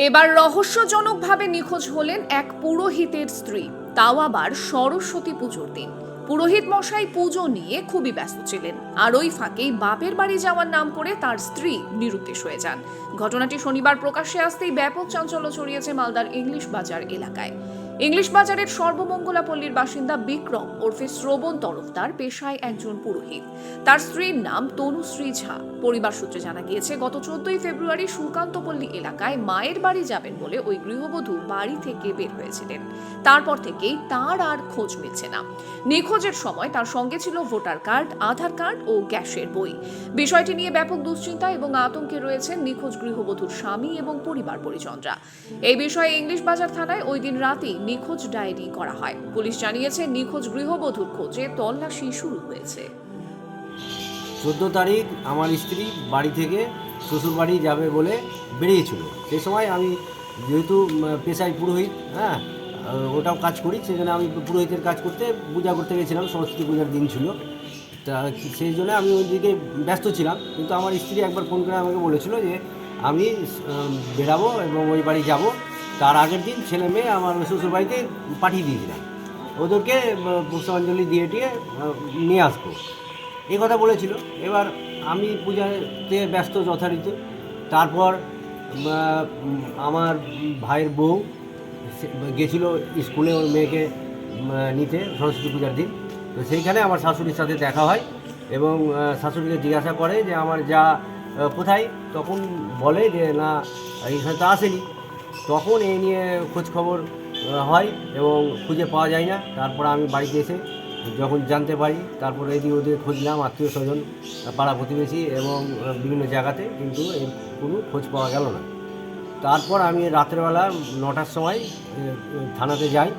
এবার রহস্যজনকভাবে নিখোঁজ হলেন এক পুরোহিতের স্ত্রী, তাও আবার সরস্বতী পুজোর দিন। পুরোহিত মশাই পুজো নিয়ে খুবই ব্যস্ত ছিলেন, আর ওই ফাঁকেই বাপের বাড়ি যাওয়ার নাম করে তার স্ত্রী নিরুদ্দেশ হয়ে যান। ঘটনাটি শনিবার প্রকাশ্যে আসতেই ব্যাপক চাঞ্চল্য ছড়িয়েছে মালদার ইংলিশ বাজার এলাকায়। ইংলিশ বাজারের সর্বমঙ্গলা পল্লীর বাসিন্দা বিক্রম ওরফে শ্রবণ তরফদার পেশায় একজন পুরোহিত। তার স্ত্রীর নাম তনুশ্রী ঝা। পরিবার সূত্রে জানা গিয়েছে, গত 14ই ফেব্রুয়ারি সুকান্তপল্লী এলাকায় মায়ের বাড়ি যাবেন বলে ওই গৃহবধূ বাড়ি থেকে বের হয়েছিলেন। তারপর থেকেই তার আর খোঁজ মিলছে না। নিখোঁজের সময় তার সঙ্গে ছিল ভোটার কার্ড, আধার কার্ড ও গ্যাসের বই। বিষয়টি নিয়ে ব্যাপক দুশ্চিন্তা এবং আতঙ্কে রয়েছেন নিখোঁজ গৃহবধূর স্বামী এবং পরিবার পরিজনরা। এই বিষয়ে ইংলিশ বাজার থানায় ওই দিন রাতেই নিখোঁজ ডায়েরি করা হয়। পুলিশ জানিয়েছে, নিখোঁজ গৃহবধূর খোঁজে তল্লাশি শুরু হয়েছে। 14 তারিখ আমার স্ত্রী বাড়ি থেকে শ্বশুর বাড়ি যাবে বলে বেরিয়েছিল। সেই সময় আমি যেহেতু পেশায় পুরোহিত, ওটাও কাজ করি, সেজন্য আমি পুরোহিতের কাজ করতে পূজা করতে গেছিলাম। সরস্বতী পূজার দিন ছিল, তা সেই জন্য আমি ওইদিকে ব্যস্ত ছিলাম। কিন্তু আমার স্ত্রী একবার ফোন করে আমাকে বলেছিল যে আমি বেরাবো এবং ওই বাড়ি যাব। তার আগের দিন ছেলে মেয়ে আমার শ্বশুর বাড়িতে পাঠিয়ে দিয়েছিলাম, ওদেরকে পুষ্পাঞ্জলি দিয়ে নিয়ে আসবো, এই কথা বলেছিল। এবার আমি পূজাতে ব্যস্ত যথারীতি। তারপর আমার ভাইয়ের বউ গেছিল স্কুলে ওর মেয়েকে নিতে সরস্বতী পূজার দিন। তো সেইখানে আমার শাশুড়ির সাথে দেখা হয় এবং শাশুড়িকে জিজ্ঞাসা করে যে আমার যা কোথায়। তখন বলে যে না, এইখানে তো আসেনি। তখন এই নিয়ে খোঁজ খবর হয় এবং খুঁজে পাওয়া যায় না। তারপর আমি বাড়িতে এসে যখন জানতে পারি, তারপরে এদিকে ওদের খুঁজলাম, আত্মীয় স্বজন, পাড়া প্রতিবেশী এবং বিভিন্ন জায়গাতে, কিন্তু এর কোনো খোঁজ পাওয়া গেল না। তারপর আমি রাত্রেবেলা 9টার সময় থানাতে যাই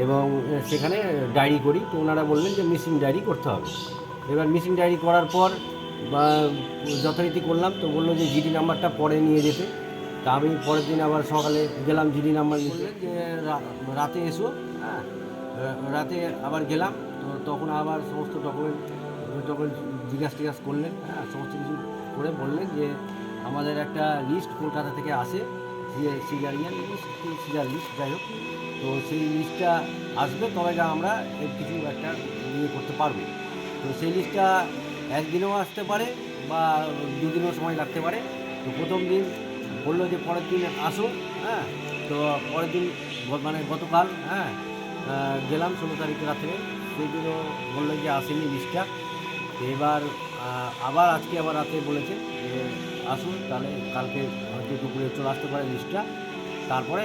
এবং সেখানে ডায়েরি করি। তো ওনারা বললেন যে মিসিং ডায়েরি করতে হবে। এবার মিসিং ডায়েরি করার পর যথারীতি করলাম। তো বললো যে জিডি নাম্বারটা পরে নিয়ে যেতে। তা আমি পরের দিন আবার সকালে গেলাম জিডি নাম্বার নিতে, যে রাতে এসো। রাতে আবার গেলাম। তো তখন আবার সমস্ত ডকুমেন্ট জিজ্ঞাসা করলেন, সমস্ত কিছু করে বললেন যে আমাদের একটা লিস্ট কলকাতা থেকে আসে, সিজারিয়ান লিস্ট, যাই হোক। তো সেই লিস্টটা আসবে, তবে আমরা কিছু একটা করতে পারবো। তো সেই লিস্টটা একদিনেও আসতে পারে বা দুদিনও সময় লাগতে পারে। তো প্রথম দিন বললো যে পরের দিন আসো। তো পরের দিন গতকাল গেলাম 16 তারিখ রাত্রে, সেই দিনও বললো যে আসেনি লিস্টটা। এবার আবার আজকে আবার রাতে বলেছে যে আসুন, তাহলে কালকে হয়তো দুপুরে চলে আসতে পারে লিস্টটা। তারপরে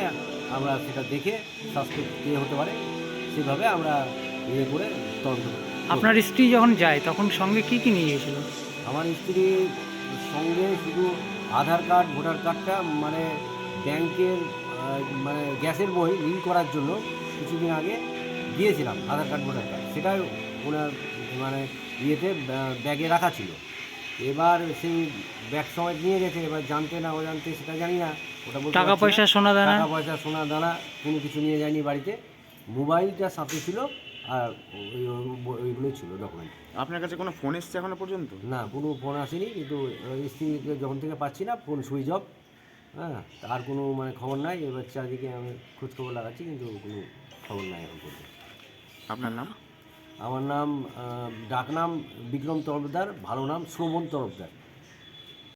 আমরা সেটা দেখে সাসপেক্ট কে হতে পারে সেভাবে আমরা করে তদন্ত করি। আপনার স্ত্রী যখন যায় তখন সঙ্গে কি কি নিয়ে গিয়েছিল? আমার স্ত্রীর সঙ্গে শুধু আধার কার্ড, ভোটার কার্ডটা, ব্যাংকের গ্যাসের বই লিঙ্ক করার জন্য কিছুদিন আগে দিয়েছিলাম আধার কার্ড, ভোটার কার্ড, সেটাই ওনার ইয়েতে ব্যাগে রাখা ছিল। এবার সেই ব্যাগ সময় নিয়ে গেছে। এবার জানতে না অজান্তে সেটা জানি না, ওটা বলতে টাকা পয়সা, সোনা দানা? টাকা পয়সা, সোনা দানা কোনো কিছু নিয়ে যায়নি বাড়িতে। মোবাইলটা সাথে ছিল আর ওইগুলোই ছিল ডকুমেন্ট। আপনার কাছে কোনো ফোন এসছে এখনো পর্যন্ত? না, কোনো ফোন আসেনি। কিন্তু স্ত্রীকে যখন থেকে পাচ্ছি না, ফোন সুইচ অফ। আর কোনো খবর নাই। এবার চারদিকে আমি খোঁজ খবর লাগাচ্ছি, কিন্তু কোনো খবর নাই এখন পর্যন্ত। আপনার নাম? আমার নাম ডাকনাম বিক্রম তরফদার, ভালো নাম শ্রবণ তরফদার।